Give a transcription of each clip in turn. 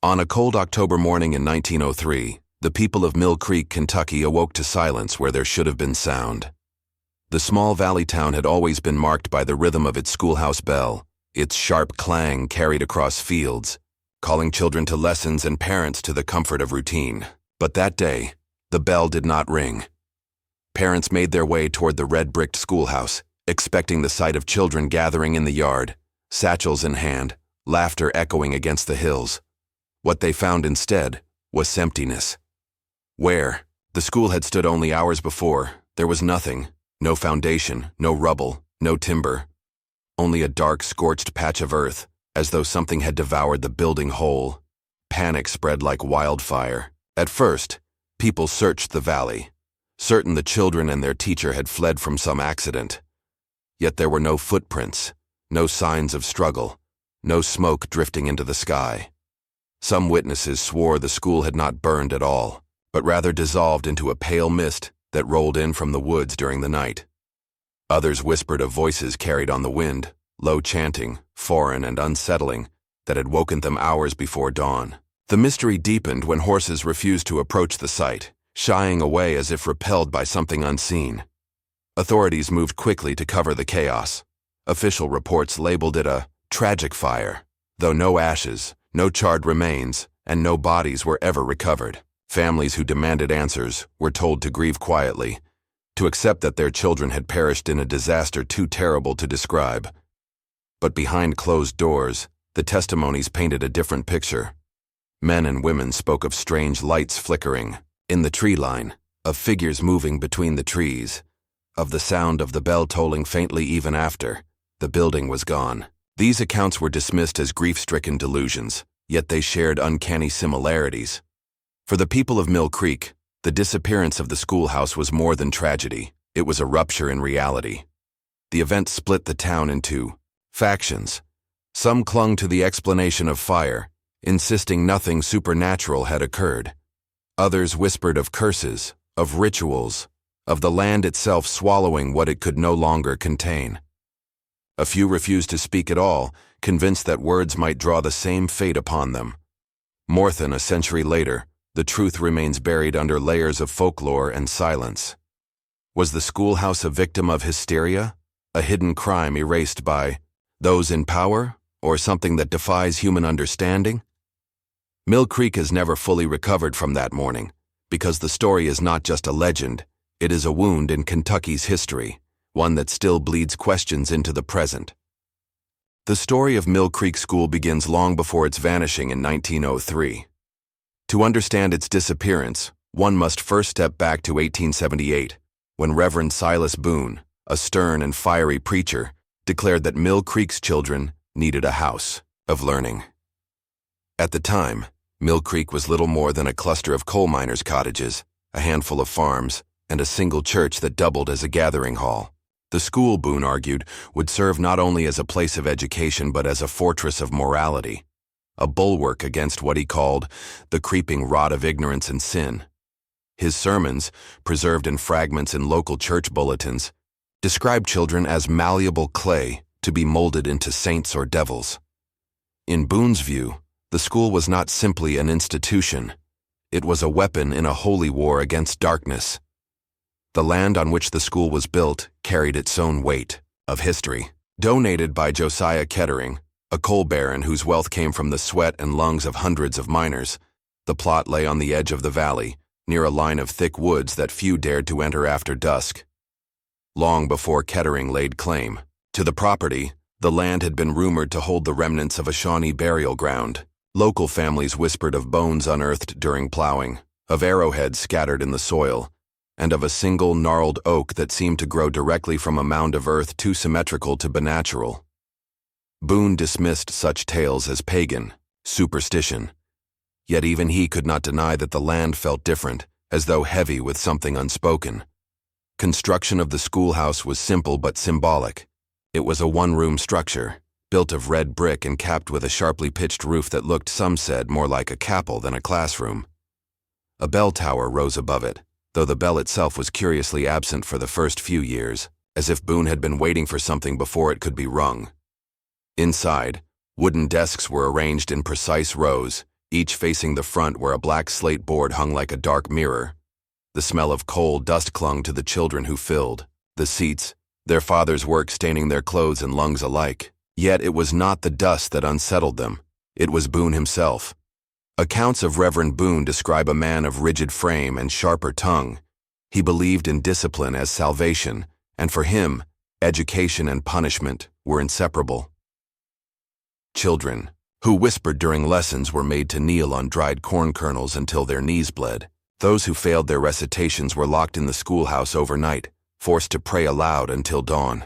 On a cold October morning in 1903, the people of Mill Creek, Kentucky awoke to silence where there should have been sound. The small valley town had always been marked by the rhythm of its schoolhouse bell, its sharp clang carried across fields, calling children to lessons and parents to the comfort of routine. But that day, the bell did not ring. Parents made their way toward the red-bricked schoolhouse, expecting the sight of children gathering in the yard, satchels in hand, laughter echoing against the hills. What they found instead was emptiness. Where the school had stood only hours before, there was nothing, no foundation, no rubble, no timber. Only a dark, scorched patch of earth, as though something had devoured the building whole. Panic spread like wildfire. At first, people searched the valley, certain the children and their teacher had fled from some accident. Yet there were no footprints, no signs of struggle, no smoke drifting into the sky. Some witnesses swore the school had not burned at all, but rather dissolved into a pale mist that rolled in from the woods during the night. Others whispered of voices carried on the wind, low chanting, foreign and unsettling, that had woken them hours before dawn. The mystery deepened when horses refused to approach the site, shying away as if repelled by something unseen. Authorities moved quickly to cover the chaos. Official reports labeled it a tragic fire, though no ashes, no charred remains, and no bodies were ever recovered. Families who demanded answers were told to grieve quietly, to accept that their children had perished in a disaster too terrible to describe. But behind closed doors, the testimonies painted a different picture. Men and women spoke of strange lights flickering in the tree line, of figures moving between the trees, of the sound of the bell tolling faintly even after the building was gone. These accounts were dismissed as grief-stricken delusions, yet they shared uncanny similarities. For the people of Mill Creek, the disappearance of the schoolhouse was more than tragedy. It was a rupture in reality. The event split the town into factions. Some clung to the explanation of fire, insisting nothing supernatural had occurred. Others whispered of curses, of rituals, of the land itself swallowing what it could no longer contain. A few refused to speak at all, convinced that words might draw the same fate upon them. More than a century later, the truth remains buried under layers of folklore and silence. Was the schoolhouse a victim of hysteria, a hidden crime erased by those in power, or something that defies human understanding? Mill Creek has never fully recovered from that morning, because the story is not just a legend, it is a wound in Kentucky's history, one that still bleeds questions into the present. The story of Mill Creek School begins long before its vanishing in 1903. To understand its disappearance, one must first step back to 1878, when Reverend Silas Boone, a stern and fiery preacher, declared that Mill Creek's children needed a house of learning. At the time, Mill Creek was little more than a cluster of coal miners' cottages, a handful of farms, and a single church that doubled as a gathering hall. The school, Boone argued, would serve not only as a place of education but as a fortress of morality, a bulwark against what he called the creeping rot of ignorance and sin. His sermons, preserved in fragments in local church bulletins, described children as malleable clay to be molded into saints or devils. In Boone's view, the school was not simply an institution. It was a weapon in a holy war against darkness. The land on which the school was built carried its own weight of history. Donated by Josiah Kettering, a coal baron whose wealth came from the sweat and lungs of hundreds of miners, the plot lay on the edge of the valley, near a line of thick woods that few dared to enter after dusk. Long before Kettering laid claim to the property, the land had been rumored to hold the remnants of a Shawnee burial ground. Local families whispered of bones unearthed during plowing, of arrowheads scattered in the soil, and of a single gnarled oak that seemed to grow directly from a mound of earth too symmetrical to be natural. Boone dismissed such tales as pagan, superstition. Yet even he could not deny that the land felt different, as though heavy with something unspoken. Construction of the schoolhouse was simple but symbolic. It was a one-room structure, built of red brick and capped with a sharply pitched roof that looked, some said, more like a chapel than a classroom. A bell tower rose above it, though the bell itself was curiously absent for the first few years, as if Boone had been waiting for something before it could be rung. Inside, wooden desks were arranged in precise rows, each facing the front where a black slate board hung like a dark mirror. The smell of coal dust clung to the children who filled the seats, their father's work staining their clothes and lungs alike. Yet it was not the dust that unsettled them. It was Boone himself. Accounts of Reverend Boone describe a man of rigid frame and sharper tongue. He believed in discipline as salvation, and for him, education and punishment were inseparable. Children, who whispered during lessons, were made to kneel on dried corn kernels until their knees bled. Those who failed their recitations were locked in the schoolhouse overnight, forced to pray aloud until dawn.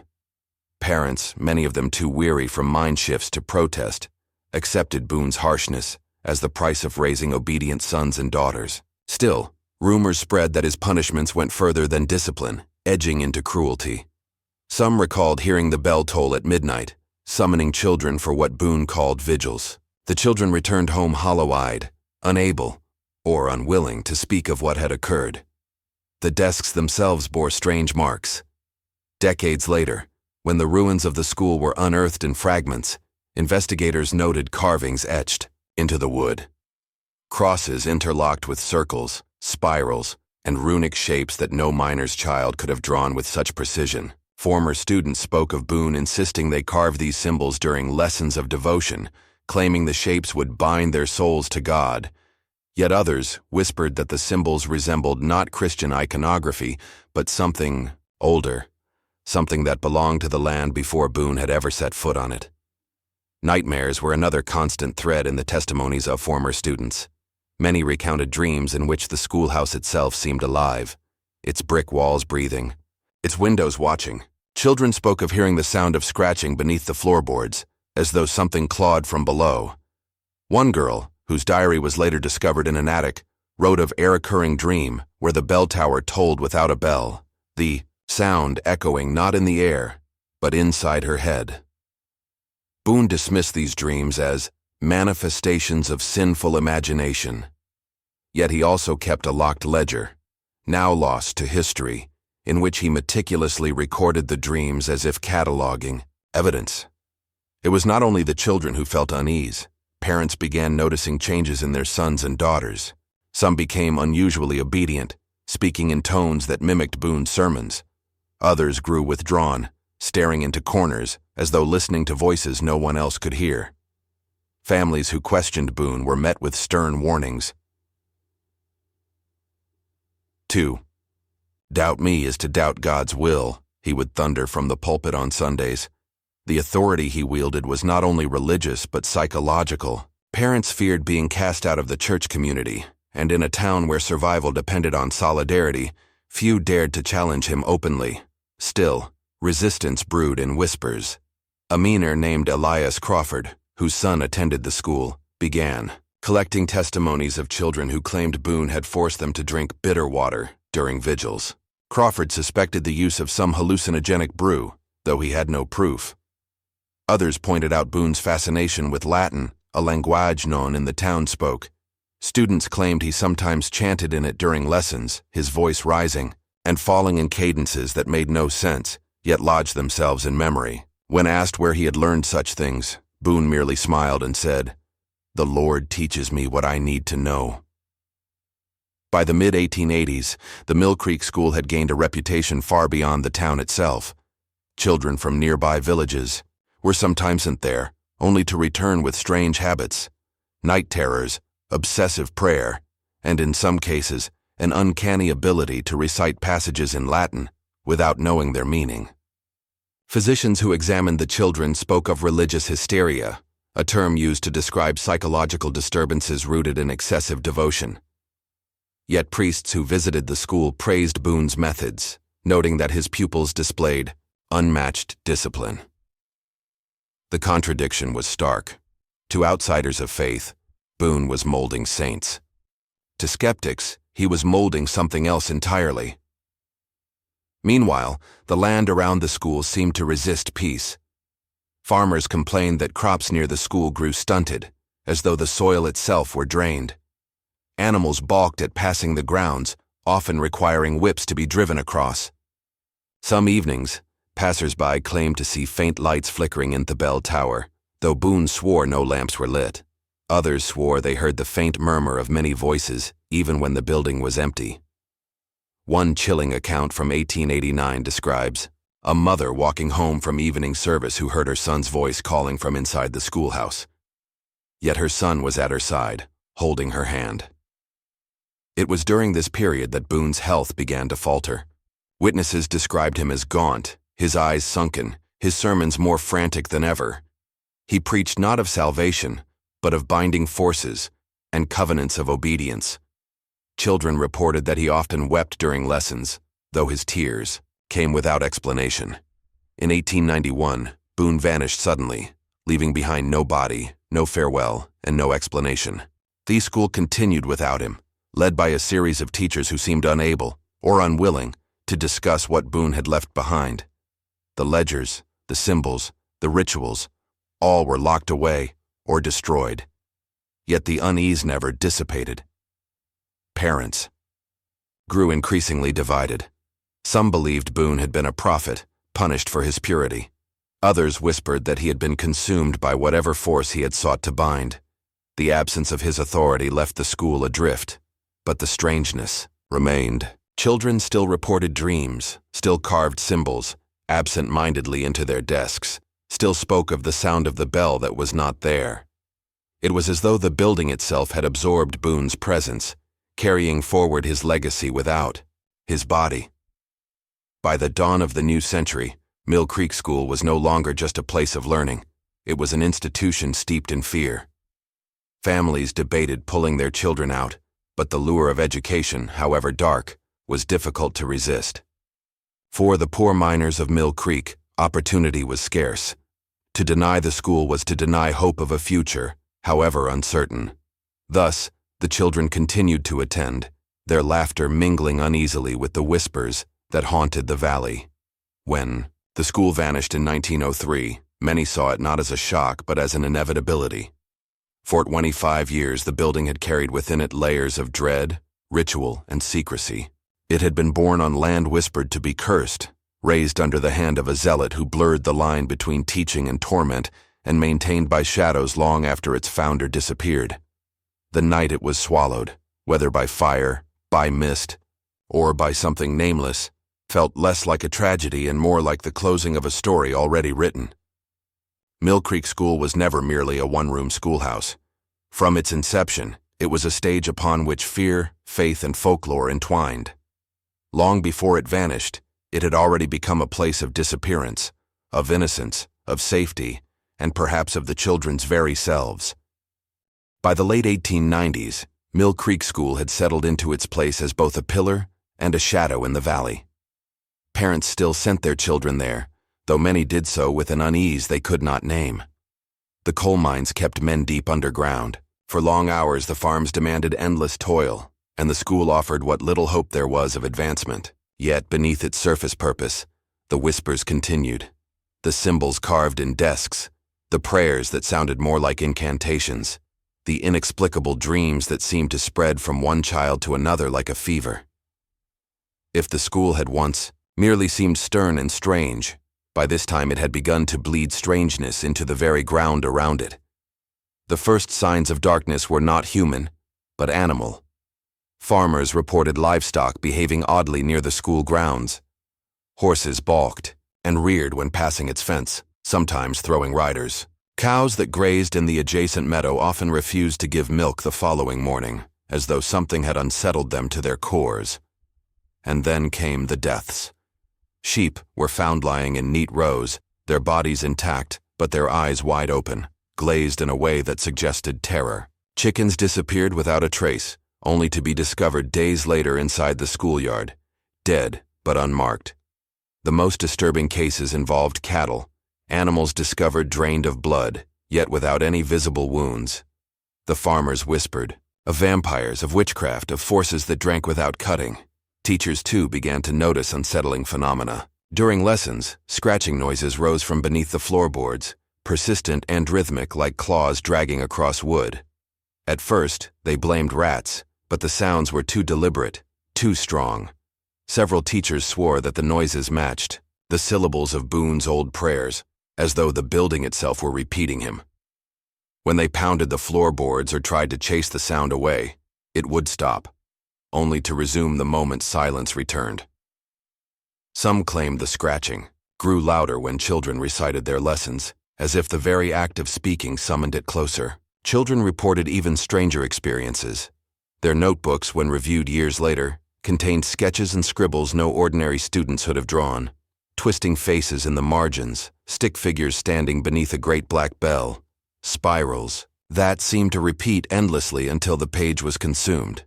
Parents, many of them too weary from mind shifts to protest, accepted Boone's harshness as the price of raising obedient sons and daughters. Still, rumors spread that his punishments went further than discipline, edging into cruelty. Some recalled hearing the bell toll at midnight, summoning children for what Boone called vigils. The children returned home hollow-eyed, unable, or unwilling to speak of what had occurred. The desks themselves bore strange marks. Decades later, when the ruins of the school were unearthed in fragments, investigators noted carvings etched into the wood. Crosses interlocked with circles, spirals, and runic shapes that no miner's child could have drawn with such precision. Former students spoke of Boone insisting they carve these symbols during lessons of devotion, claiming the shapes would bind their souls to God. Yet others whispered that the symbols resembled not Christian iconography, but something older, something that belonged to the land before Boone had ever set foot on it. Nightmares were another constant thread in the testimonies of former students. Many recounted dreams in which the schoolhouse itself seemed alive, its brick walls breathing, its windows watching. Children spoke of hearing the sound of scratching beneath the floorboards, as though something clawed from below. One girl, whose diary was later discovered in an attic, wrote of a recurring dream where the bell tower tolled without a bell, the sound echoing not in the air, but inside her head. Boone dismissed these dreams as manifestations of sinful imagination. Yet he also kept a locked ledger, now lost to history, in which he meticulously recorded the dreams as if cataloging evidence. It was not only the children who felt unease. Parents began noticing changes in their sons and daughters. Some became unusually obedient, speaking in tones that mimicked Boone's sermons. Others grew withdrawn, staring into corners as though listening to voices no one else could hear. Families who questioned Boone were met with stern warnings. 2. Doubt me is to doubt God's will, he would thunder from the pulpit on Sundays. The authority he wielded was not only religious but psychological. Parents feared being cast out of the church community, and in a town where survival depended on solidarity, few dared to challenge him openly. Still, resistance brewed in whispers. A miner named Elias Crawford, whose son attended the school, began collecting testimonies of children who claimed Boone had forced them to drink bitter water during vigils. Crawford suspected the use of some hallucinogenic brew, though he had no proof. Others pointed out Boone's fascination with Latin, a language known in the townsfolk. Students claimed he sometimes chanted in it during lessons, his voice rising and falling in cadences that made no sense, yet lodged themselves in memory. When asked where he had learned such things, Boone merely smiled and said, "The Lord teaches me what I need to know." By the mid-1880s, the Mill Creek School had gained a reputation far beyond the town itself. Children from nearby villages were sometimes sent there, only to return with strange habits, night terrors, obsessive prayer, and in some cases, an uncanny ability to recite passages in Latin without knowing their meaning. Physicians who examined the children spoke of religious hysteria, a term used to describe psychological disturbances rooted in excessive devotion. Yet priests who visited the school praised Boone's methods, noting that his pupils displayed unmatched discipline. The contradiction was stark. To outsiders of faith, Boone was molding saints. To skeptics, he was molding something else entirely. Meanwhile, the land around the school seemed to resist peace. Farmers complained that crops near the school grew stunted, as though the soil itself were drained. Animals balked at passing the grounds, often requiring whips to be driven across. Some evenings, passers-by claimed to see faint lights flickering in the bell tower, though Boone swore no lamps were lit. Others swore they heard the faint murmur of many voices, even when the building was empty. One chilling account from 1889 describes a mother walking home from evening service who heard her son's voice calling from inside the schoolhouse. Yet her son was at her side, holding her hand. It was during this period that Boone's health began to falter. Witnesses described him as gaunt, his eyes sunken, his sermons more frantic than ever. He preached not of salvation, but of binding forces and covenants of obedience. Children reported that he often wept during lessons, though his tears came without explanation. In 1891, Boone vanished suddenly, leaving behind no body, no farewell, and no explanation. The school continued without him, led by a series of teachers who seemed unable or unwilling to discuss what Boone had left behind. The ledgers, the symbols, the rituals, all were locked away or destroyed. Yet the unease never dissipated. Parents grew increasingly divided. Some believed Boone had been a prophet, punished for his purity. Others whispered that he had been consumed by whatever force he had sought to bind. The absence of his authority left the school adrift, but the strangeness remained. Children still reported dreams, still carved symbols, absent-mindedly into their desks, still spoke of the sound of the bell that was not there. It was as though the building itself had absorbed Boone's presence, carrying forward his legacy without his body. By the dawn of the new century, Mill Creek School was no longer just a place of learning. It was an institution steeped in fear. Families debated pulling their children out, but the lure of education, however dark, was difficult to resist. For the poor miners of Mill Creek, opportunity was scarce. To deny the school was to deny hope of a future, however uncertain. Thus, the children continued to attend, their laughter mingling uneasily with the whispers that haunted the valley. When the school vanished in 1903, many saw it not as a shock but as an inevitability. For 25 years, the building had carried within it layers of dread, ritual, and secrecy. It had been born on land whispered to be cursed, raised under the hand of a zealot who blurred the line between teaching and torment, and maintained by shadows long after its founder disappeared. The night it was swallowed, whether by fire, by mist, or by something nameless, felt less like a tragedy and more like the closing of a story already written. Mill Creek School was never merely a one-room schoolhouse. From its inception, it was a stage upon which fear, faith, and folklore entwined. Long before it vanished, it had already become a place of disappearance, of innocence, of safety, and perhaps of the children's very selves. By the late 1890s, Mill Creek School had settled into its place as both a pillar and a shadow in the valley. Parents still sent their children there, though many did so with an unease they could not name. The coal mines kept men deep underground. For long hours the farms demanded endless toil, and the school offered what little hope there was of advancement. Yet beneath its surface purpose, the whispers continued. The symbols carved in desks, the prayers that sounded more like incantations, the inexplicable dreams that seemed to spread from one child to another like a fever. If the school had once merely seemed stern and strange, by this time it had begun to bleed strangeness into the very ground around it. The first signs of darkness were not human, but animal. Farmers reported livestock behaving oddly near the school grounds. Horses balked and reared when passing its fence, sometimes throwing riders. Cows that grazed in the adjacent meadow often refused to give milk the following morning, as though something had unsettled them to their cores. And then came the deaths. Sheep were found lying in neat rows, their bodies intact, but their eyes wide open, glazed in a way that suggested terror. Chickens disappeared without a trace, only to be discovered days later inside the schoolyard, dead but unmarked. The most disturbing cases involved cattle, animals discovered drained of blood, yet without any visible wounds. The farmers whispered of vampires, of witchcraft, of forces that drank without cutting. Teachers, too, began to notice unsettling phenomena. During lessons, scratching noises rose from beneath the floorboards, persistent and rhythmic like claws dragging across wood. At first, they blamed rats, but the sounds were too deliberate, too strong. Several teachers swore that the noises matched the syllables of Boone's old prayers, as though the building itself were repeating him. When they pounded the floorboards or tried to chase the sound away, it would stop, only to resume the moment silence returned. Some claimed the scratching grew louder when children recited their lessons, as if the very act of speaking summoned it closer. Children reported even stranger experiences. Their notebooks, when reviewed years later, contained sketches and scribbles no ordinary students would have drawn, twisting faces in the margins, stick figures standing beneath a great black bell, spirals that seemed to repeat endlessly until the page was consumed.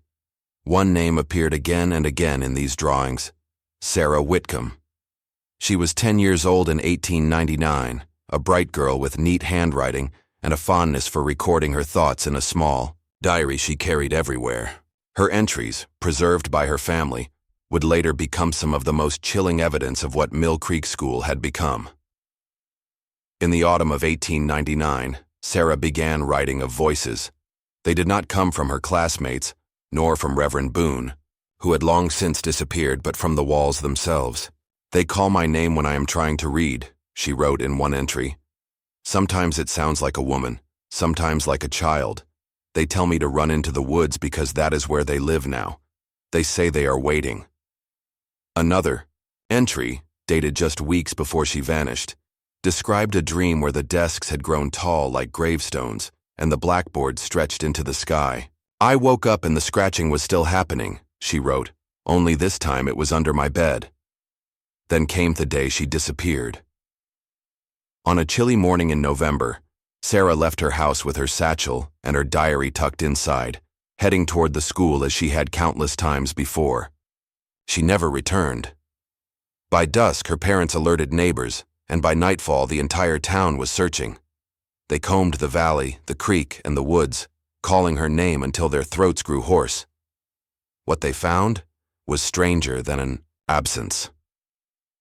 One name appeared again and again in these drawings: Sarah Whitcomb. She was 10 years old in 1899, a bright girl with neat handwriting and a fondness for recording her thoughts in a small diary she carried everywhere. Her entries, preserved by her family, would later become some of the most chilling evidence of what Mill Creek School had become. In the autumn of 1899, Sarah began writing of voices. They did not come from her classmates, nor from Reverend Boone, who had long since disappeared, but from the walls themselves. "They call my name when I am trying to read," she wrote in one entry. "Sometimes it sounds like a woman, sometimes like a child. They tell me to run into the woods because that is where they live now. They say they are waiting." Another entry, dated just weeks before she vanished, described a dream where the desks had grown tall like gravestones and the blackboard stretched into the sky. "I woke up and the scratching was still happening," she wrote, "only this time it was under my bed." Then came the day she disappeared. On a chilly morning in November, Sarah left her house with her satchel and her diary tucked inside, heading toward the school as she had countless times before. She never returned. By dusk, her parents alerted neighbors, and by nightfall the entire town was searching. They combed the valley, the creek, and the woods, calling her name until their throats grew hoarse. What they found was stranger than an absence.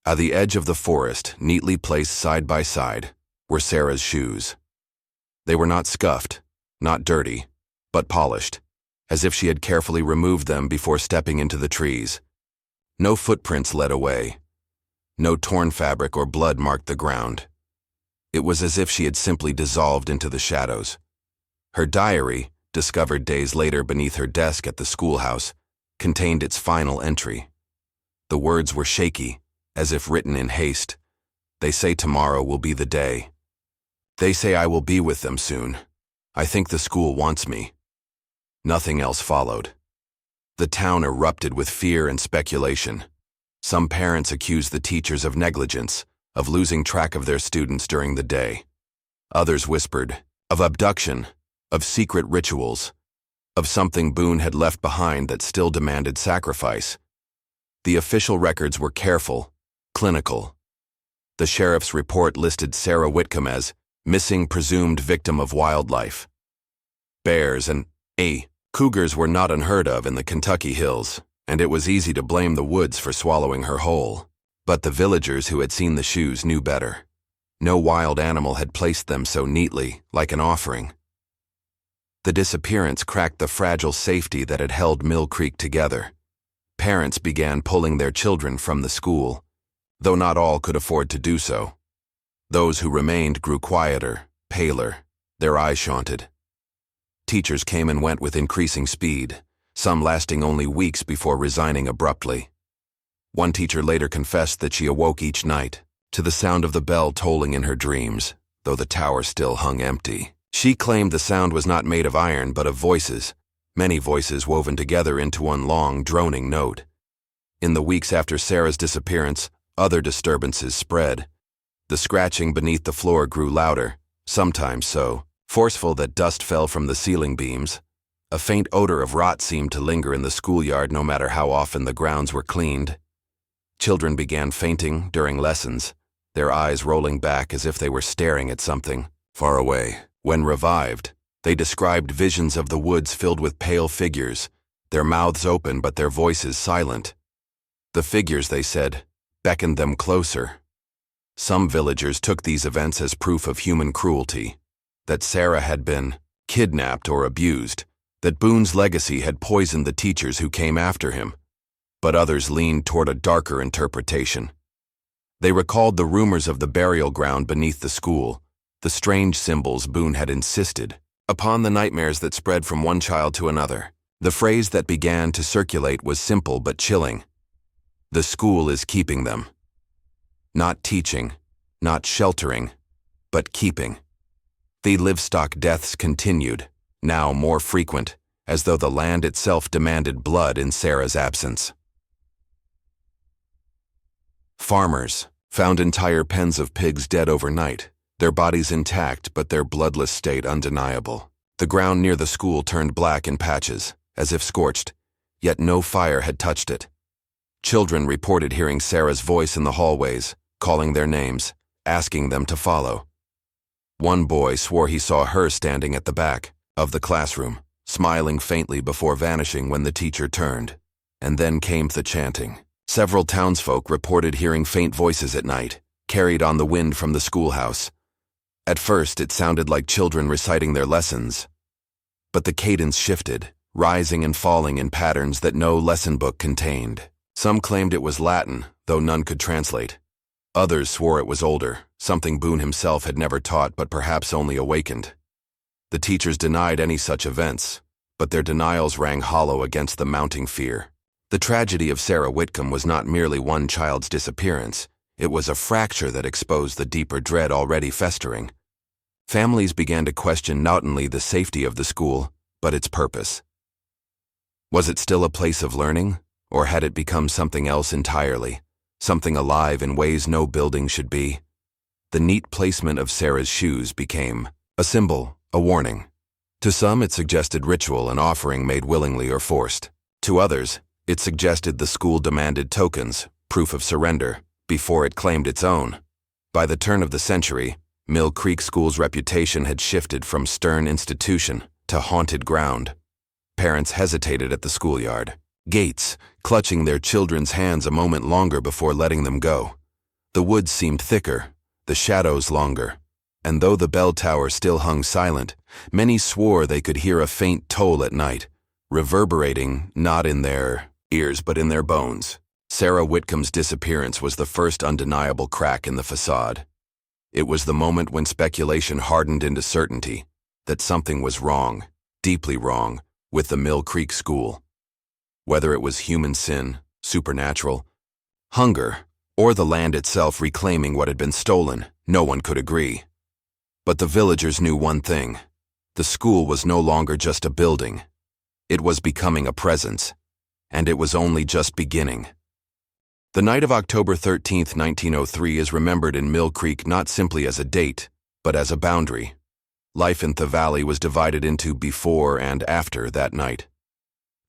At the edge of the forest, neatly placed side by side, were Sarah's shoes. They were not scuffed, not dirty, but polished, as if she had carefully removed them before stepping into the trees. No footprints led away. No torn fabric or blood marked the ground. It was as if she had simply dissolved into the shadows. Her diary, discovered days later beneath her desk at the schoolhouse, contained its final entry. The words were shaky, as if written in haste. "They say tomorrow will be the day. They say I will be with them soon. I think the school wants me." Nothing else followed. The town erupted with fear and speculation. Some parents accused the teachers of negligence, of losing track of their students during the day. Others whispered of abduction, of secret rituals, of something Boone had left behind that still demanded sacrifice. The official records were careful, clinical. The sheriff's report listed Sarah Whitcomb as missing presumed victim of wildlife. Bears and cougars were not unheard of in the Kentucky hills, and it was easy to blame the woods for swallowing her whole. But the villagers who had seen the shoes knew better. No wild animal had placed them so neatly, like an offering. The disappearance cracked the fragile safety that had held Mill Creek together. Parents began pulling their children from the school, though not all could afford to do so. Those who remained grew quieter, paler, their eyes shunted. Teachers came and went with increasing speed, some lasting only weeks before resigning abruptly. One teacher later confessed that she awoke each night to the sound of the bell tolling in her dreams, though the tower still hung empty. She claimed the sound was not made of iron but of voices, many voices woven together into one long, droning note. In the weeks after Sarah's disappearance, other disturbances spread. The scratching beneath the floor grew louder, sometimes so forceful that dust fell from the ceiling beams. A faint odor of rot seemed to linger in the schoolyard no matter how often the grounds were cleaned. Children began fainting during lessons, their eyes rolling back as if they were staring at something far away. When revived, they described visions of the woods filled with pale figures, their mouths open but their voices silent. The figures, they said, beckoned them closer. Some villagers took these events as proof of human cruelty, that Sarah had been kidnapped or abused, that Boone's legacy had poisoned the teachers who came after him. But others leaned toward a darker interpretation. They recalled the rumors of the burial ground beneath the school, the strange symbols Boone had insisted Upon the nightmares that spread from one child to another, the phrase that began to circulate was simple but chilling. The school is keeping them. Not teaching, not sheltering, but keeping. The livestock deaths continued, now more frequent, as though the land itself demanded blood in Sarah's absence. Farmers found entire pens of pigs dead overnight, their bodies intact but their bloodless state undeniable. The ground near the school turned black in patches, as if scorched, yet no fire had touched it. Children reported hearing Sarah's voice in the hallways, calling their names, asking them to follow. One boy swore he saw her standing at the back of the classroom, smiling faintly before vanishing when the teacher turned. And then came the chanting. Several townsfolk reported hearing faint voices at night, carried on the wind from the schoolhouse. At first, it sounded like children reciting their lessons. But the cadence shifted, rising and falling in patterns that no lesson book contained. Some claimed it was Latin, though none could translate. Others swore it was older, something Boone himself had never taught but perhaps only awakened. The teachers denied any such events, but their denials rang hollow against the mounting fear. The tragedy of Sarah Whitcomb was not merely one child's disappearance, it was a fracture that exposed the deeper dread already festering. Families began to question not only the safety of the school, but its purpose. Was it still a place of learning, or had it become something else entirely, something alive in ways no building should be? The neat placement of Sarah's shoes became a symbol, a warning. To some, it suggested ritual, an offering made willingly or forced. To others, it suggested the school demanded tokens, proof of surrender, before it claimed its own. By the turn of the century, Mill Creek School's reputation had shifted from stern institution to haunted ground. Parents hesitated at the schoolyard, gates clutching their children's hands a moment longer before letting them go. The woods seemed thicker, the shadows longer, and though the bell tower still hung silent, many swore they could hear a faint toll at night, reverberating not in their ears but in their bones. Sarah Whitcomb's disappearance was the first undeniable crack in the facade. It was the moment when speculation hardened into certainty that something was wrong, deeply wrong, with the Mill Creek School. Whether it was human sin, supernatural, hunger, or the land itself reclaiming what had been stolen, no one could agree. But the villagers knew one thing: the school was no longer just a building. It was becoming a presence, and it was only just beginning. The night of October 13, 1903 is remembered in Mill Creek not simply as a date, but as a boundary. Life in the valley was divided into before and after that night.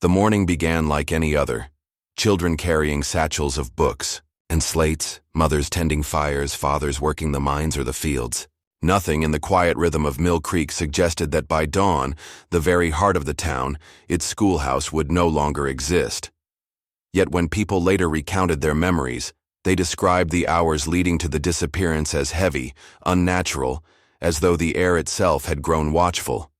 The morning began like any other, children carrying satchels of books and slates, mothers tending fires, fathers working the mines or the fields. Nothing in the quiet rhythm of Mill Creek suggested that by dawn, the very heart of the town, its schoolhouse would no longer exist. Yet when people later recounted their memories, they described the hours leading to the disappearance as heavy, unnatural, as though the air itself had grown watchful.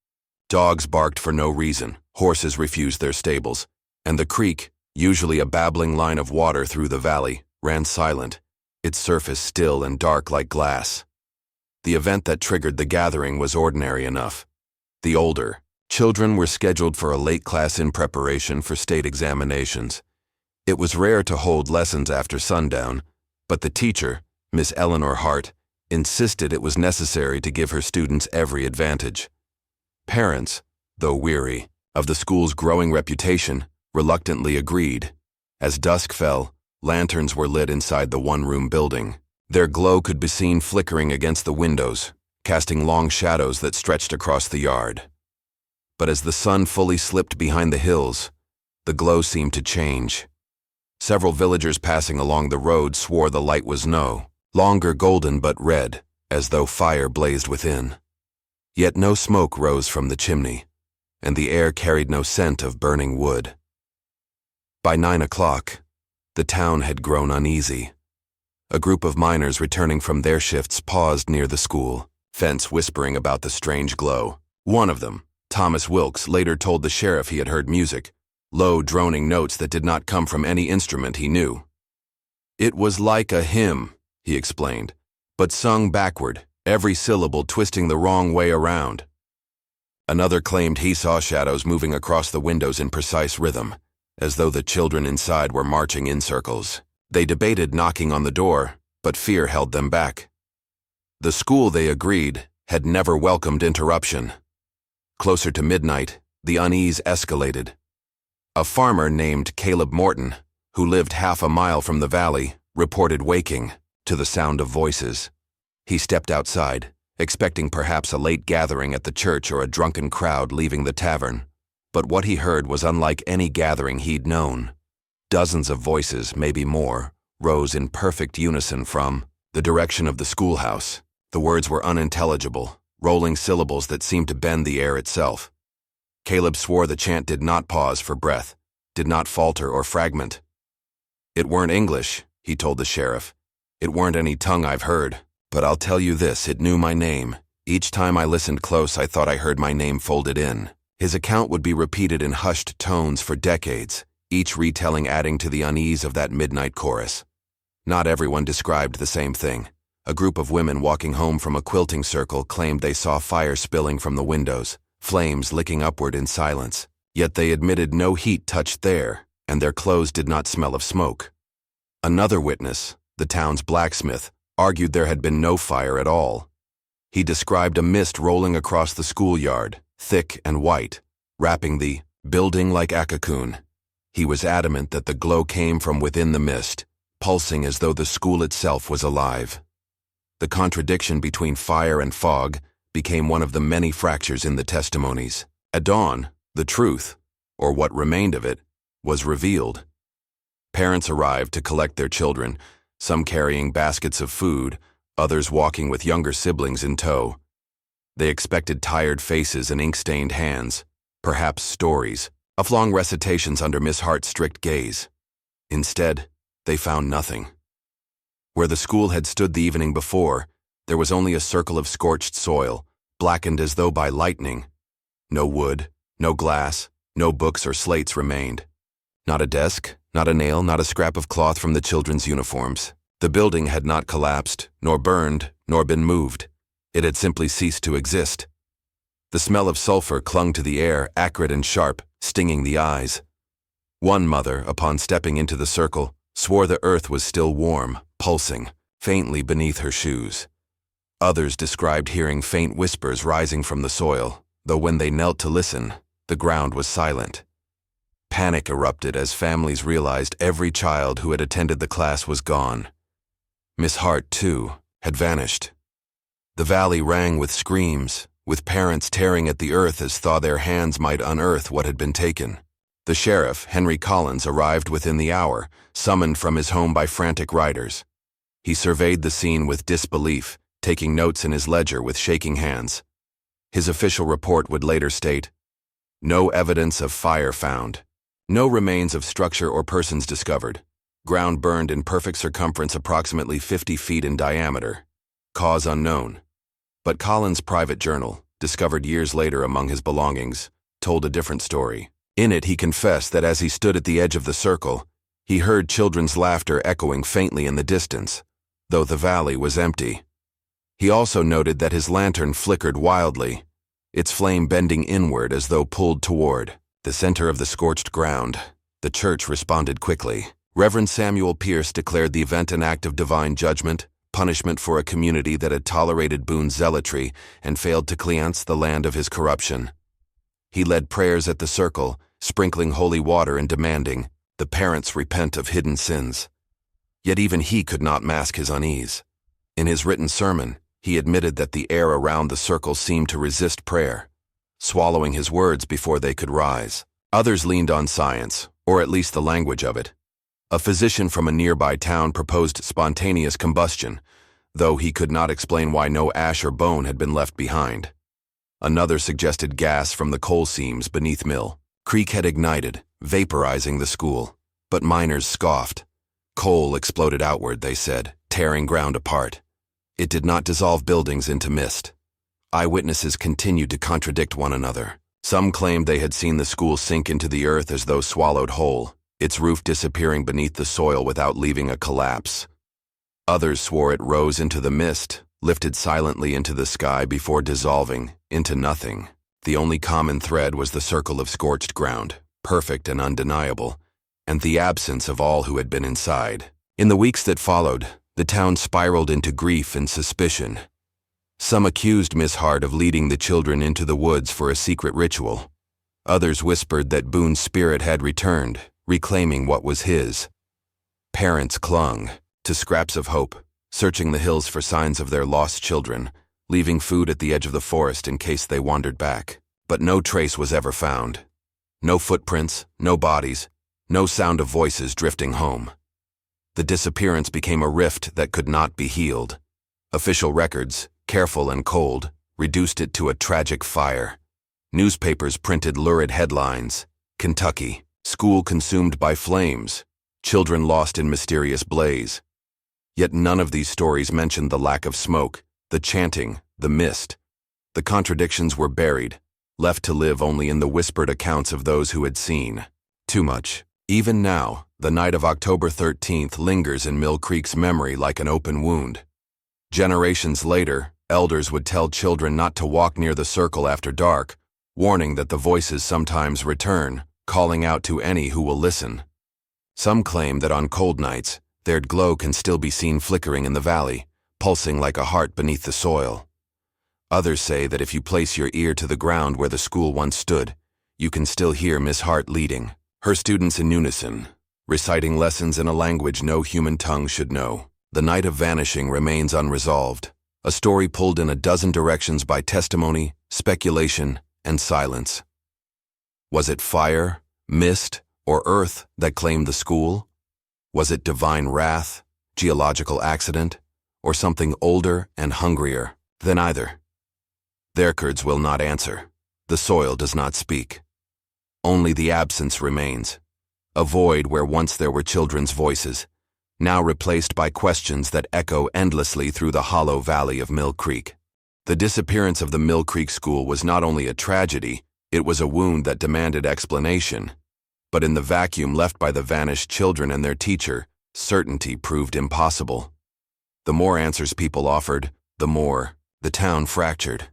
Dogs barked for no reason, horses refused their stables, and the creek, usually a babbling line of water through the valley, ran silent, its surface still and dark like glass. The event that triggered the gathering was ordinary enough. The older children were scheduled for a late class in preparation for state examinations. It was rare to hold lessons after sundown, but the teacher, Miss Eleanor Hart, insisted it was necessary to give her students every advantage. Parents, though weary of the school's growing reputation, reluctantly agreed. As dusk fell, lanterns were lit inside the one-room building. Their glow could be seen flickering against the windows, casting long shadows that stretched across the yard. But as the sun fully slipped behind the hills, the glow seemed to change. Several villagers passing along the road swore the light was no longer golden but red, as though fire blazed within. Yet no smoke rose from the chimney, and the air carried no scent of burning wood. By 9 o'clock, the town had grown uneasy. A group of miners returning from their shifts paused near the school, fence whispering about the strange glow. One of them, Thomas Wilkes, later told the sheriff he had heard music, low droning notes that did not come from any instrument he knew. It was like a hymn, he explained, but sung backward, every syllable twisting the wrong way around. Another claimed he saw shadows moving across the windows in precise rhythm, as though the children inside were marching in circles. They debated knocking on the door, but fear held them back. The school, they agreed, had never welcomed interruption. Closer to midnight, the unease escalated. A farmer named Caleb Morton, who lived half a mile from the valley, reported waking to the sound of voices. He stepped outside, expecting perhaps a late gathering at the church or a drunken crowd leaving the tavern. But what he heard was unlike any gathering he'd known. Dozens of voices, maybe more, rose in perfect unison from the direction of the schoolhouse. The words were unintelligible, rolling syllables that seemed to bend the air itself. Caleb swore the chant did not pause for breath, did not falter or fragment. It weren't English, he told the sheriff. It weren't any tongue I've heard, but I'll tell you this, it knew my name. Each time I listened close, I thought I heard my name folded in. His account would be repeated in hushed tones for decades, each retelling adding to the unease of that midnight chorus. Not everyone described the same thing. A group of women walking home from a quilting circle claimed they saw fire spilling from the windows, flames licking upward in silence. Yet they admitted no heat touched there, and their clothes did not smell of smoke. Another witness, the town's blacksmith, argued there had been no fire at all. He described a mist rolling across the schoolyard, thick and white, wrapping the building like a cocoon. He was adamant that the glow came from within the mist, pulsing as though the school itself was alive. The contradiction between fire and fog became one of the many fractures in the testimonies. At dawn, the truth, or what remained of it, was revealed. Parents arrived to collect their children, some carrying baskets of food, others walking with younger siblings in tow. They expected tired faces and ink-stained hands, perhaps stories, long recitations under Miss Hart's strict gaze. Instead, they found nothing. Where the school had stood the evening before, there was only a circle of scorched soil, blackened as though by lightning. No wood, no glass, no books or slates remained. Not a desk, not a nail, not a scrap of cloth from the children's uniforms. The building had not collapsed, nor burned, nor been moved. It had simply ceased to exist. The smell of sulfur clung to the air, acrid and sharp, stinging the eyes. One mother, upon stepping into the circle, swore the earth was still warm, pulsing, faintly beneath her shoes. Others described hearing faint whispers rising from the soil, though when they knelt to listen, the ground was silent. Panic erupted as families realized every child who had attended the class was gone. Miss Hart, too, had vanished. The valley rang with screams, with parents tearing at the earth as though their hands might unearth what had been taken. The sheriff, Henry Collins, arrived within the hour, summoned from his home by frantic riders. He surveyed the scene with disbelief, taking notes in his ledger with shaking hands. His official report would later state, "No evidence of fire found. No remains of structure or persons discovered. Ground burned in perfect circumference approximately 50 feet in diameter. Cause unknown." But Collins' private journal, discovered years later among his belongings, told a different story. In it, he confessed that as he stood at the edge of the circle, he heard children's laughter echoing faintly in the distance, though the valley was empty. He also noted that his lantern flickered wildly, its flame bending inward as though pulled toward the center of the scorched ground. The church responded quickly. Reverend Samuel Pierce declared the event an act of divine judgment, punishment for a community that had tolerated Boone's zealotry and failed to cleanse the land of his corruption. He led prayers at the circle, sprinkling holy water and demanding the parents repent of hidden sins. Yet even he could not mask his unease. In his written sermon, he admitted that the air around the circle seemed to resist prayer, swallowing his words before they could rise. Others leaned on science, or at least the language of it. A physician from a nearby town proposed spontaneous combustion, though he could not explain why no ash or bone had been left behind. Another suggested gas from the coal seams beneath Mill Creek had ignited, vaporizing the school. But miners scoffed. Coal exploded outward, they said, tearing ground apart. It did not dissolve buildings into mist. Eyewitnesses continued to contradict one another. Some claimed they had seen the school sink into the earth as though swallowed whole, its roof disappearing beneath the soil without leaving a collapse. Others swore it rose into the mist, lifted silently into the sky before dissolving into nothing. The only common thread was the circle of scorched ground, perfect and undeniable, and the absence of all who had been inside. In the weeks that followed, the town spiraled into grief and suspicion. Some accused Miss Hart of leading the children into the woods for a secret ritual. Others whispered that Boone's spirit had returned, reclaiming what was his. Parents clung to scraps of hope, searching the hills for signs of their lost children, leaving food at the edge of the forest in case they wandered back. But no trace was ever found. No footprints, no bodies, no sound of voices drifting home. The disappearance became a rift that could not be healed. Official records, careful and cold, reduced it to a tragic fire. Newspapers printed lurid headlines: Kentucky, school consumed by flames, children lost in mysterious blaze. Yet none of these stories mentioned the lack of smoke, the chanting, the mist. The contradictions were buried, left to live only in the whispered accounts of those who had seen. Too much. Even now, the night of October 13th lingers in Mill Creek's memory like an open wound. Generations later, elders would tell children not to walk near the circle after dark, warning that the voices sometimes return, calling out to any who will listen. Some claim that on cold nights, their glow can still be seen flickering in the valley, pulsing like a heart beneath the soil. Others say that if you place your ear to the ground where the school once stood, you can still hear Miss Hart leading, her students in unison, reciting lessons in a language no human tongue should know. The night of vanishing remains unresolved, a story pulled in a dozen directions by testimony, speculation, and silence. Was it fire, mist, or earth that claimed the school? Was it divine wrath, geological accident, or something older and hungrier than either? The records will not answer. The soil does not speak. Only the absence remains, a void where once there were children's voices, now replaced by questions that echo endlessly through the hollow valley of Mill Creek. The disappearance of the Mill Creek School was not only a tragedy, it was a wound that demanded explanation. But in the vacuum left by the vanished children and their teacher, certainty proved impossible. The more answers people offered, the more the town fractured.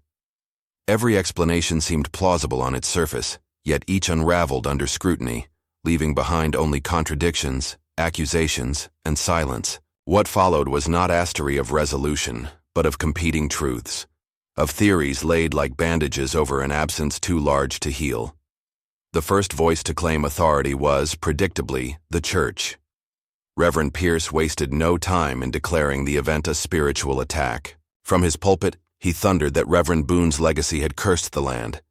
Every explanation seemed plausible on its surface, yet each unraveled under scrutiny, leaving behind only contradictions, accusations, and silence. What followed was not astery of resolution, but of competing truths, of theories laid like bandages over an absence too large to heal. The first voice to claim authority was, predictably, the church. Reverend Pierce wasted no time in declaring the event a spiritual attack. From his pulpit, he thundered that Reverend Boone's legacy had cursed the land.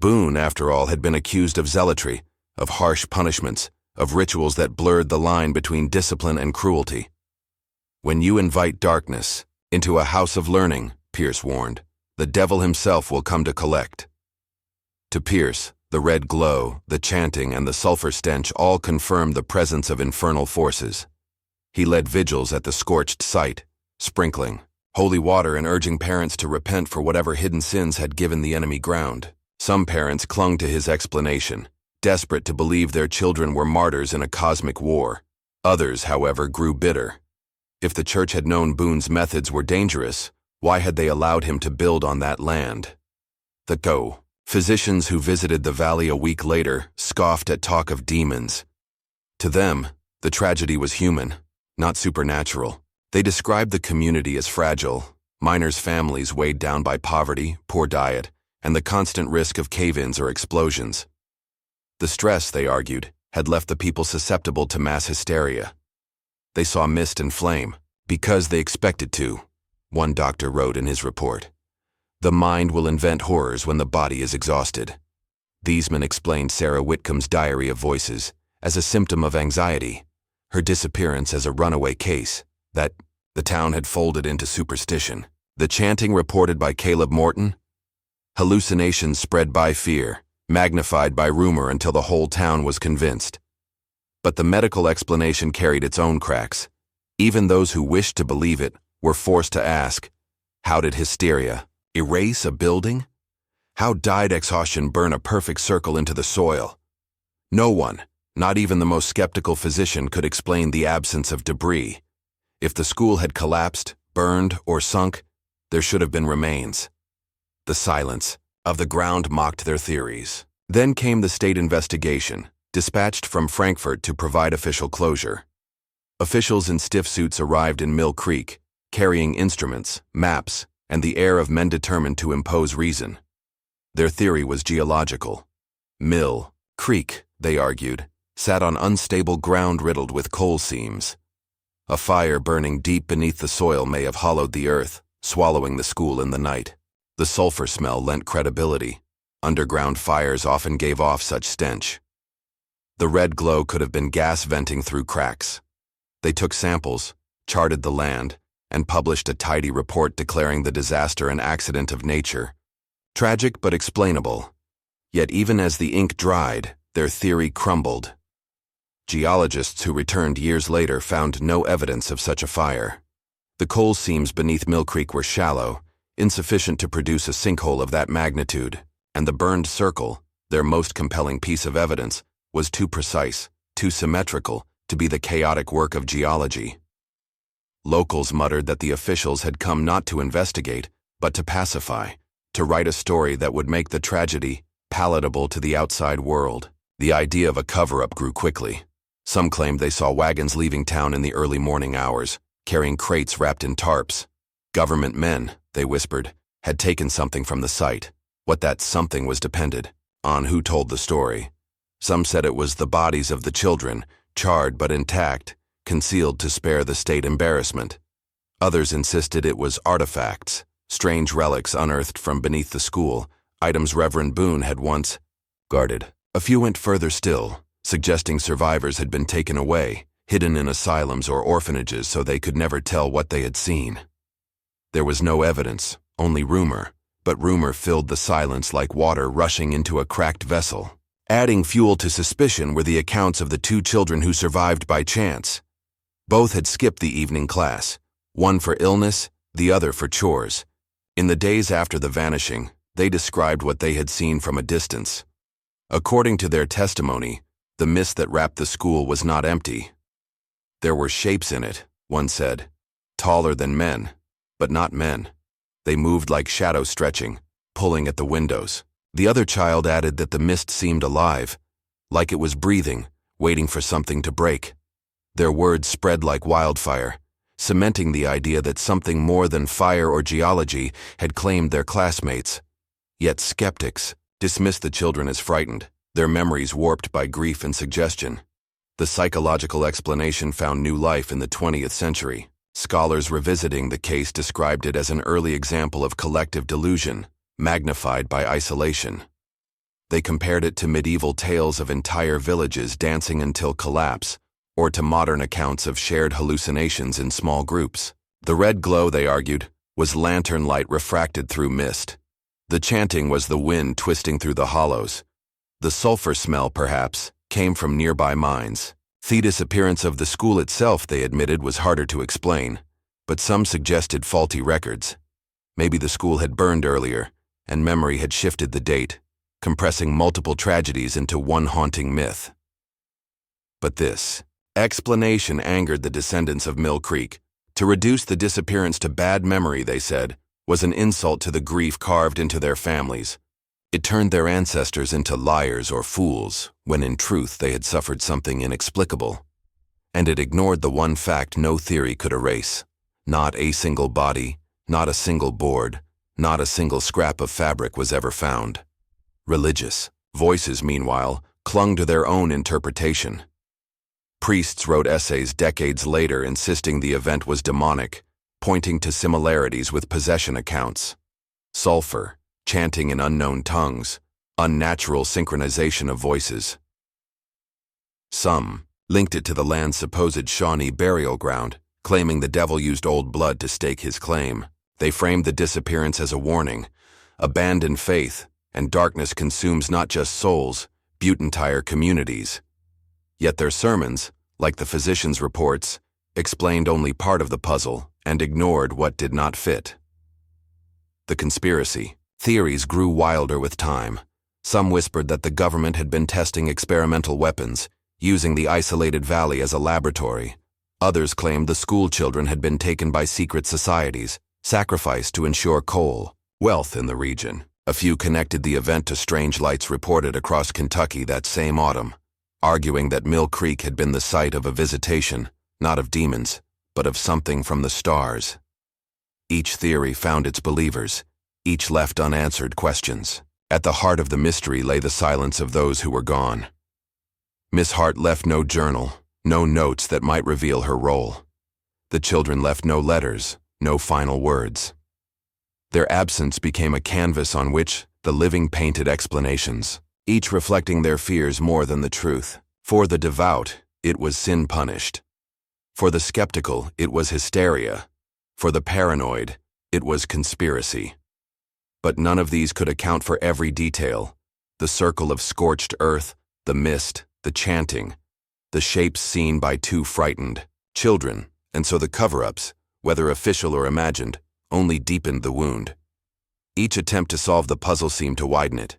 Boone, after all, had been accused of zealotry, of harsh punishments, of rituals that blurred the line between discipline and cruelty. When you invite darkness into a house of learning, Pierce warned, the devil himself will come to collect. To Pierce, the red glow, the chanting, and the sulfur stench all confirmed the presence of infernal forces. He led vigils at the scorched site, sprinkling holy water and urging parents to repent for whatever hidden sins had given the enemy ground. Some parents clung to his explanation, desperate to believe their children were martyrs in a cosmic war. Others, however, grew bitter. If the church had known Boone's methods were dangerous, why had they allowed him to build on that land? The physicians who visited the valley a week later scoffed at talk of demons. To them, the tragedy was human, not supernatural. They described the community as fragile, miners' families weighed down by poverty, poor diet, and the constant risk of cave-ins or explosions. The stress, they argued, had left the people susceptible to mass hysteria. They saw mist and flame, because they expected to, one doctor wrote in his report. The mind will invent horrors when the body is exhausted. Thiesman explained Sarah Whitcomb's diary of voices as a symptom of anxiety, her disappearance as a runaway case, that the town had folded into superstition. The chanting reported by Caleb Morton, hallucinations spread by fear, magnified by rumor until the whole town was convinced. But the medical explanation carried its own cracks. Even those who wished to believe it were forced to ask, how did hysteria erase a building? How did exhaustion burn a perfect circle into the soil? No one, not even the most skeptical physician, could explain the absence of debris. If the school had collapsed, burned, or sunk, there should have been remains. The silence, of the ground mocked their theories. Then came the state investigation, dispatched from Frankfurt to provide official closure. Officials in stiff suits arrived in Mill Creek, carrying instruments, maps, and the air of men determined to impose reason. Their theory was geological. Mill Creek, they argued, sat on unstable ground riddled with coal seams. A fire burning deep beneath the soil may have hollowed the earth, swallowing the school in the night. The sulfur smell lent credibility. Underground fires often gave off such stench. The red glow could have been gas venting through cracks. They took samples, charted the land, and published a tidy report declaring the disaster an accident of nature. Tragic but explainable. Yet even as the ink dried, their theory crumbled. Geologists who returned years later found no evidence of such a fire. The coal seams beneath Mill Creek were shallow, insufficient to produce a sinkhole of that magnitude, and the burned circle, their most compelling piece of evidence, was too precise, too symmetrical, to be the chaotic work of geology. Locals muttered that the officials had come not to investigate, but to pacify, to write a story that would make the tragedy palatable to the outside world. The idea of a cover-up grew quickly. Some claimed they saw wagons leaving town in the early morning hours, carrying crates wrapped in tarps. Government men, they whispered, had taken something from the site. What that something was depended on who told the story. Some said it was the bodies of the children, charred but intact, concealed to spare the state embarrassment. Others insisted it was artifacts, strange relics unearthed from beneath the school, items Reverend Boone had once guarded. A few went further still, suggesting survivors had been taken away, hidden in asylums or orphanages so they could never tell what they had seen. There was no evidence, only rumor, but rumor filled the silence like water rushing into a cracked vessel. Adding fuel to suspicion were the accounts of the two children who survived by chance. Both had skipped the evening class, one for illness, the other for chores. In the days after the vanishing, they described what they had seen from a distance. According to their testimony, the mist that wrapped the school was not empty. There were shapes in it, one said, taller than men, but not men. They moved like shadows stretching, pulling at the windows. The other child added that the mist seemed alive, like it was breathing, waiting for something to break. Their words spread like wildfire, cementing the idea that something more than fire or geology had claimed their classmates. Yet skeptics dismissed the children as frightened, their memories warped by grief and suggestion. The psychological explanation found new life in the 20th century. Scholars revisiting the case described it as an early example of collective delusion, magnified by isolation. They compared it to medieval tales of entire villages dancing until collapse, or to modern accounts of shared hallucinations in small groups. The red glow, they argued, was lantern light refracted through mist. The chanting was the wind twisting through the hollows. The sulfur smell, perhaps, came from nearby mines. The disappearance of the school itself, they admitted, was harder to explain, but some suggested faulty records. Maybe the school had burned earlier, and memory had shifted the date, compressing multiple tragedies into one haunting myth. But this explanation angered the descendants of Mill Creek. To reduce the disappearance to bad memory, they said, was an insult to the grief carved into their families. It turned their ancestors into liars or fools, when in truth they had suffered something inexplicable. And it ignored the one fact no theory could erase. Not a single body, not a single board, not a single scrap of fabric was ever found. Religious voices, meanwhile, clung to their own interpretation. Priests wrote essays decades later insisting the event was demonic, pointing to similarities with possession accounts. Sulfur, chanting in unknown tongues, unnatural synchronization of voices. Some linked it to the land's supposed Shawnee burial ground, claiming the devil used old blood to stake his claim. They framed the disappearance as a warning. Abandon faith, and darkness consumes not just souls, but entire communities. Yet their sermons, like the physician's reports, explained only part of the puzzle and ignored what did not fit. The conspiracy theories grew wilder with time. Some whispered that the government had been testing experimental weapons, using the isolated valley as a laboratory. Others claimed the school children had been taken by secret societies, sacrificed to ensure coal wealth in the region. A few connected the event to strange lights reported across Kentucky that same autumn, arguing that Mill Creek had been the site of a visitation, not of demons, but of something from the stars. Each theory found its believers, each left unanswered questions. At the heart of the mystery lay the silence of those who were gone. Miss Hart left no journal, no notes that might reveal her role. The children left no letters, no final words. Their absence became a canvas on which the living painted explanations, each reflecting their fears more than the truth. For the devout, it was sin punished. For the skeptical, it was hysteria. For the paranoid, it was conspiracy. But none of these could account for every detail: the circle of scorched earth, the mist, the chanting, the shapes seen by two frightened children, and so the cover-ups, whether official or imagined, only deepened the wound. Each attempt to solve the puzzle seemed to widen it.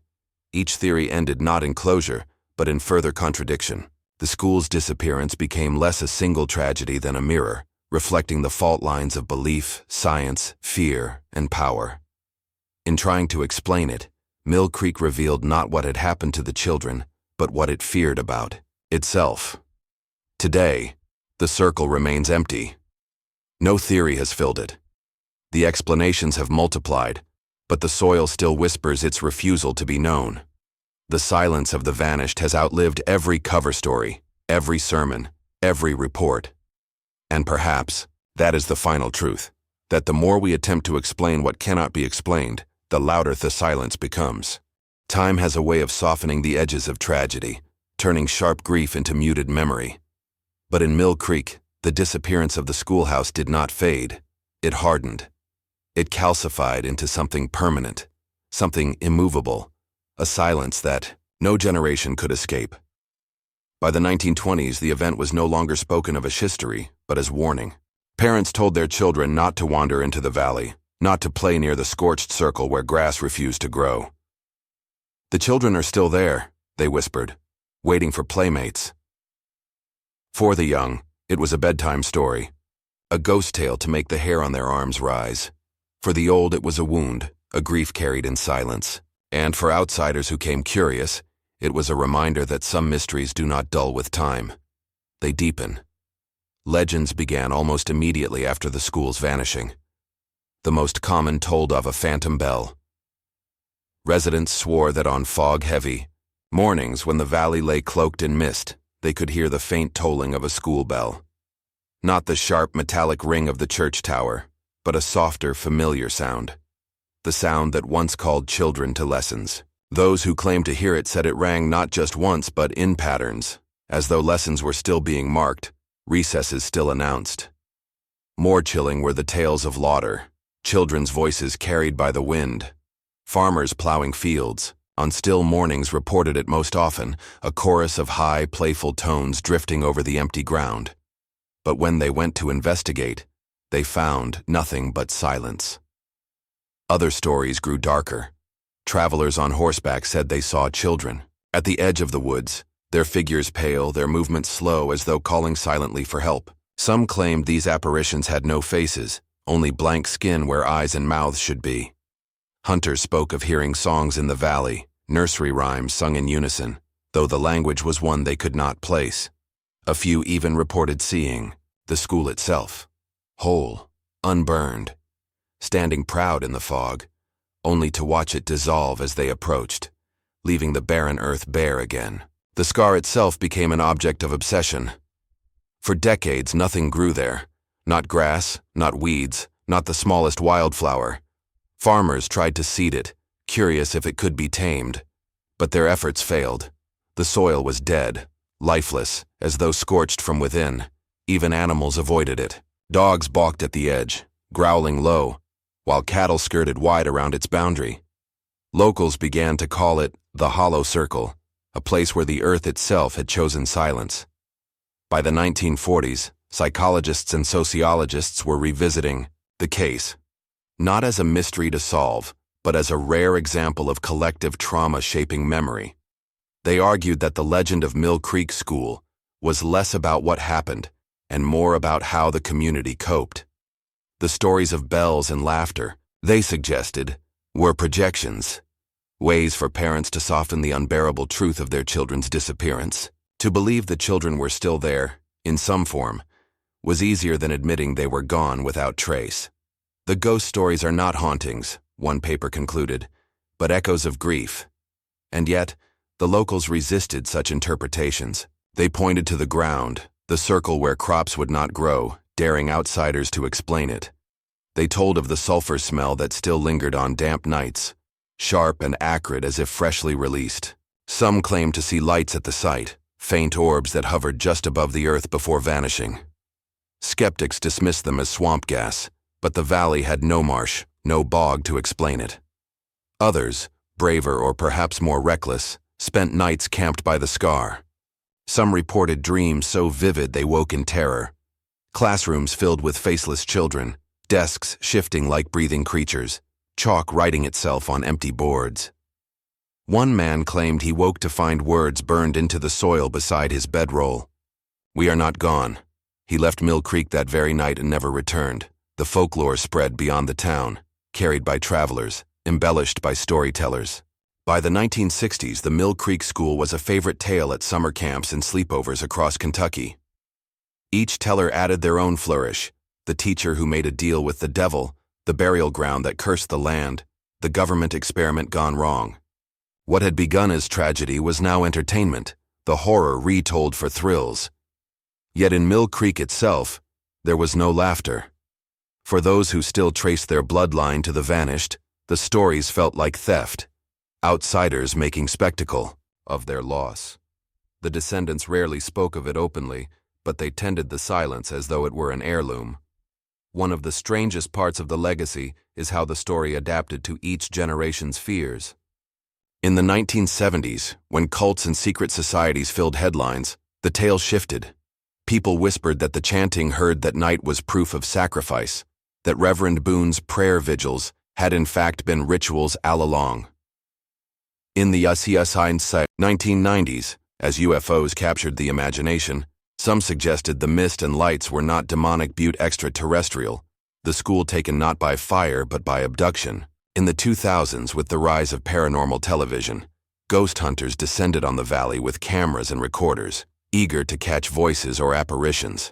Each theory ended not in closure, but in further contradiction. The school's disappearance became less a single tragedy than a mirror, reflecting the fault lines of belief, science, fear, and power. In trying to explain it, Mill Creek revealed not what had happened to the children, but what it feared about itself. Today, the circle remains empty. No theory has filled it. The explanations have multiplied, but the soil still whispers its refusal to be known. The silence of the vanished has outlived every cover story, every sermon, every report. And perhaps that is the final truth, that the more we attempt to explain what cannot be explained, the louder the silence becomes. Time has a way of softening the edges of tragedy, turning sharp grief into muted memory. But in Mill Creek, the disappearance of the schoolhouse did not fade. It hardened. It calcified into something permanent, something immovable, a silence that no generation could escape. By the 1920s, the event was no longer spoken of as history, but as warning. Parents told their children not to wander into the valley, not to play near the scorched circle where grass refused to grow. "The children are still there," they whispered, waiting for playmates. For the young, it was a bedtime story, a ghost tale to make the hair on their arms rise. For the old, it was a wound, a grief carried in silence. And for outsiders who came curious, it was a reminder that some mysteries do not dull with time. They deepen. Legends began almost immediately after the school's vanishing. The most common told of a phantom bell. Residents swore that on fog-heavy mornings when the valley lay cloaked in mist, they could hear the faint tolling of a school bell. Not the sharp metallic ring of the church tower, but a softer, familiar sound. The sound that once called children to lessons. Those who claimed to hear it said it rang not just once but in patterns, as though lessons were still being marked, recesses still announced. More chilling were the tales of laughter, children's voices carried by the wind. Farmers plowing fields, on still mornings reported it most often, a chorus of high, playful tones drifting over the empty ground. But when they went to investigate, they found nothing but silence. Other stories grew darker. Travelers on horseback said they saw children at the edge of the woods, their figures pale, their movements slow as though calling silently for help. Some claimed these apparitions had no faces, only blank skin where eyes and mouths should be. Hunters spoke of hearing songs in the valley, nursery rhymes sung in unison, though the language was one they could not place. A few even reported seeing the school itself, whole, unburned, standing proud in the fog, only to watch it dissolve as they approached, leaving the barren earth bare again. The scar itself became an object of obsession. For decades, nothing grew there. Not grass, not weeds, not the smallest wildflower. Farmers tried to seed it, curious if it could be tamed. But their efforts failed. The soil was dead, lifeless, as though scorched from within. Even animals avoided it. Dogs balked at the edge, growling low, while cattle skirted wide around its boundary. Locals began to call it the Hollow Circle, a place where the earth itself had chosen silence. By the 1940s, psychologists and sociologists were revisiting the case, not as a mystery to solve, but as a rare example of collective trauma shaping memory. They argued that the legend of Mill Creek School was less about what happened and more about how the community coped. The stories of bells and laughter, they suggested, were projections, ways for parents to soften the unbearable truth of their children's disappearance. To believe the children were still there, in some form, was easier than admitting they were gone without trace. The ghost stories are not hauntings, one paper concluded, but echoes of grief. And yet, the locals resisted such interpretations. They pointed to the ground, the circle where crops would not grow, daring outsiders to explain it. They told of the sulfur smell that still lingered on damp nights, sharp and acrid as if freshly released. Some claimed to see lights at the site, faint orbs that hovered just above the earth before vanishing. Skeptics dismissed them as swamp gas, but the valley had no marsh, no bog to explain it. Others, braver or perhaps more reckless, spent nights camped by the scar. Some reported dreams so vivid they woke in terror. Classrooms filled with faceless children, desks shifting like breathing creatures, chalk writing itself on empty boards. One man claimed he woke to find words burned into the soil beside his bedroll. "We are not gone." He left Mill Creek that very night and never returned. The folklore spread beyond the town, carried by travelers, embellished by storytellers. By the 1960s, the Mill Creek School was a favorite tale at summer camps and sleepovers across Kentucky. Each teller added their own flourish: the teacher who made a deal with the devil, the burial ground that cursed the land, the government experiment gone wrong. What had begun as tragedy was now entertainment, the horror retold for thrills. Yet in Mill Creek itself, there was no laughter. For those who still traced their bloodline to the vanished, the stories felt like theft, outsiders making spectacle of their loss. The descendants rarely spoke of it openly, but they tended the silence as though it were an heirloom. One of the strangest parts of the legacy is how the story adapted to each generation's fears. In the 1970s, when cults and secret societies filled headlines, the tale shifted. People whispered that the chanting heard that night was proof of sacrifice, that Reverend Boone's prayer vigils had in fact been rituals all along. In the 1990s, as UFOs captured the imagination, some suggested the mist and lights were not demonic but extraterrestrial, the school taken not by fire but by abduction. In the 2000s, with the rise of paranormal television, ghost hunters descended on the valley with cameras and recorders, eager to catch voices or apparitions.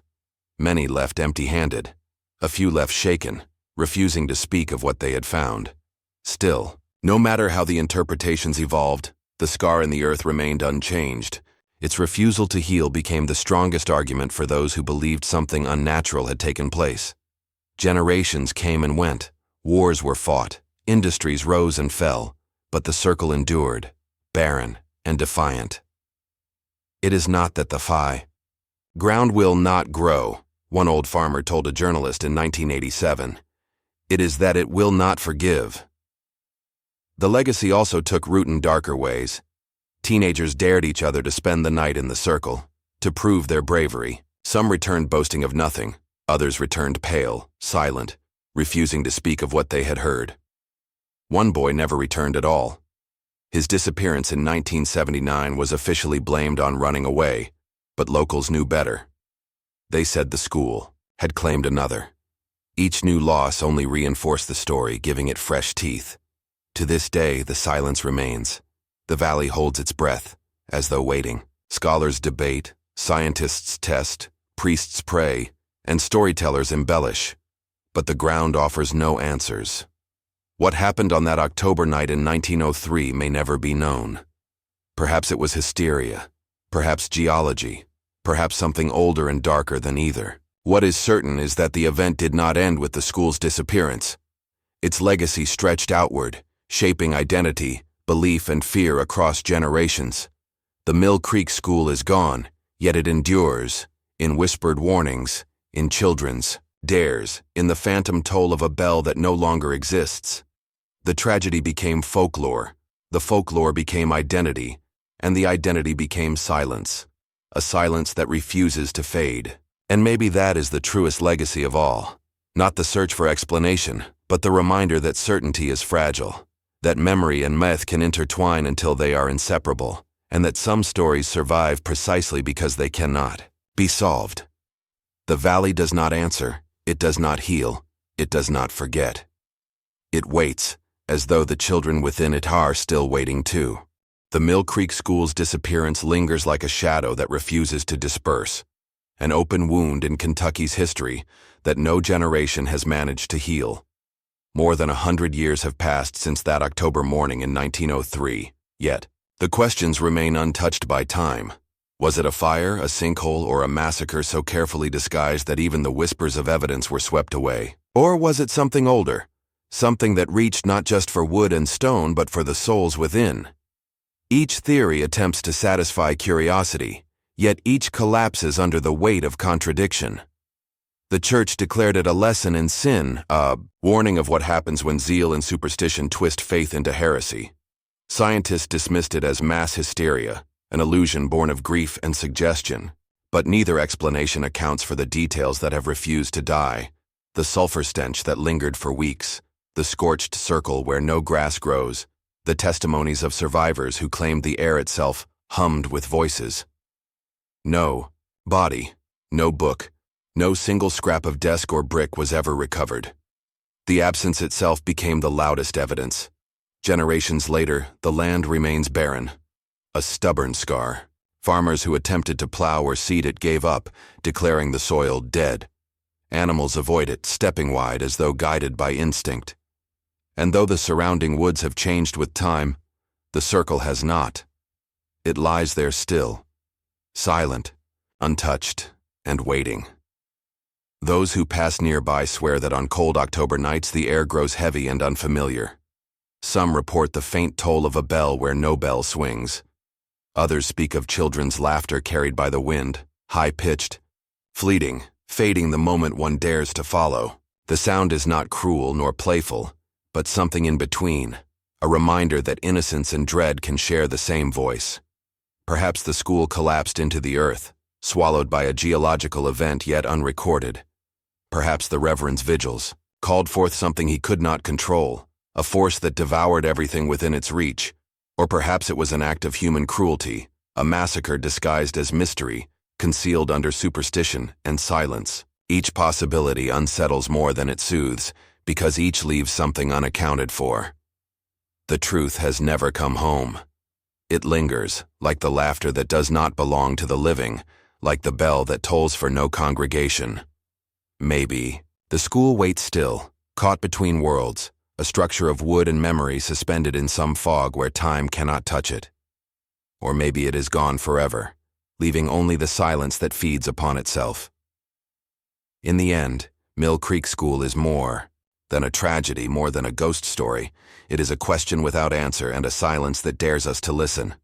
Many left empty-handed. A few left shaken, refusing to speak of what they had found. Still, no matter how the interpretations evolved, the scar in the earth remained unchanged. Its refusal to heal became the strongest argument for those who believed something unnatural had taken place. Generations came and went, wars were fought, industries rose and fell, but the circle endured, barren and defiant. It is not that the ground will not grow, one old farmer told a journalist in 1987. It is that it will not forgive. The legacy also took root in darker ways. Teenagers dared each other to spend the night in the circle, to prove their bravery. Some returned boasting of nothing, others returned pale, silent, refusing to speak of what they had heard. One boy never returned at all. His disappearance in 1979 was officially blamed on running away, but locals knew better. They said the school had claimed another. Each new loss only reinforced the story, giving it fresh teeth. To this day, the silence remains. The valley holds its breath, as though waiting. Scholars debate, scientists test, priests pray, and storytellers embellish. But the ground offers no answers. What happened on that October night in 1903 may never be known. Perhaps it was hysteria, perhaps geology, perhaps something older and darker than either. What is certain is that the event did not end with the school's disappearance. Its legacy stretched outward, shaping identity, belief, and fear across generations. The Mill Creek School is gone, yet it endures, in whispered warnings, in children's dares, in the phantom toll of a bell that no longer exists. The tragedy became folklore, the folklore became identity, and the identity became silence, a silence that refuses to fade. And maybe that is the truest legacy of all. Not the search for explanation, but the reminder that certainty is fragile, that memory and myth can intertwine until they are inseparable, and that some stories survive precisely because they cannot be solved. The valley does not answer, it does not heal, it does not forget. It waits, as though the children within it are still waiting too. The Mill Creek School's disappearance lingers like a shadow that refuses to disperse, an open wound in Kentucky's history that no generation has managed to heal. More than 100 years have passed since that October morning in 1903, yet the questions remain untouched by time. Was it a fire, a sinkhole, or a massacre so carefully disguised that even the whispers of evidence were swept away? Or was it something older, something that reached not just for wood and stone but for the souls within? Each theory attempts to satisfy curiosity, yet each collapses under the weight of contradiction. The church declared it a lesson in sin, a warning of what happens when zeal and superstition twist faith into heresy. Scientists dismissed it as mass hysteria, an illusion born of grief and suggestion. But neither explanation accounts for the details that have refused to die: the sulfur stench that lingered for weeks, the scorched circle where no grass grows, the testimonies of survivors who claimed the air itself hummed with voices. No body, no book, no single scrap of desk or brick was ever recovered. The absence itself became the loudest evidence. Generations later, the land remains barren, a stubborn scar. Farmers who attempted to plow or seed it gave up, declaring the soil dead. Animals avoid it, stepping wide as though guided by instinct. And though the surrounding woods have changed with time, the circle has not. It lies there still, silent, untouched, and waiting. Those who pass nearby swear that on cold October nights the air grows heavy and unfamiliar. Some report the faint toll of a bell where no bell swings. Others speak of children's laughter carried by the wind, high-pitched, fleeting, fading the moment one dares to follow. The sound is not cruel nor playful, but something in between, a reminder that innocence and dread can share the same voice. Perhaps the school collapsed into the earth, swallowed by a geological event yet unrecorded. Perhaps the Reverend's vigils called forth something he could not control, a force that devoured everything within its reach. Or perhaps it was an act of human cruelty, a massacre disguised as mystery, concealed under superstition and silence. Each possibility unsettles more than it soothes, because each leaves something unaccounted for. The truth has never come home. It lingers, like the laughter that does not belong to the living, like the bell that tolls for no congregation. Maybe the school waits still, caught between worlds, a structure of wood and memory suspended in some fog where time cannot touch it. Or maybe it is gone forever, leaving only the silence that feeds upon itself. In the end, Mill Creek School is more than a tragedy, more than a ghost story. It is a question without answer and a silence that dares us to listen.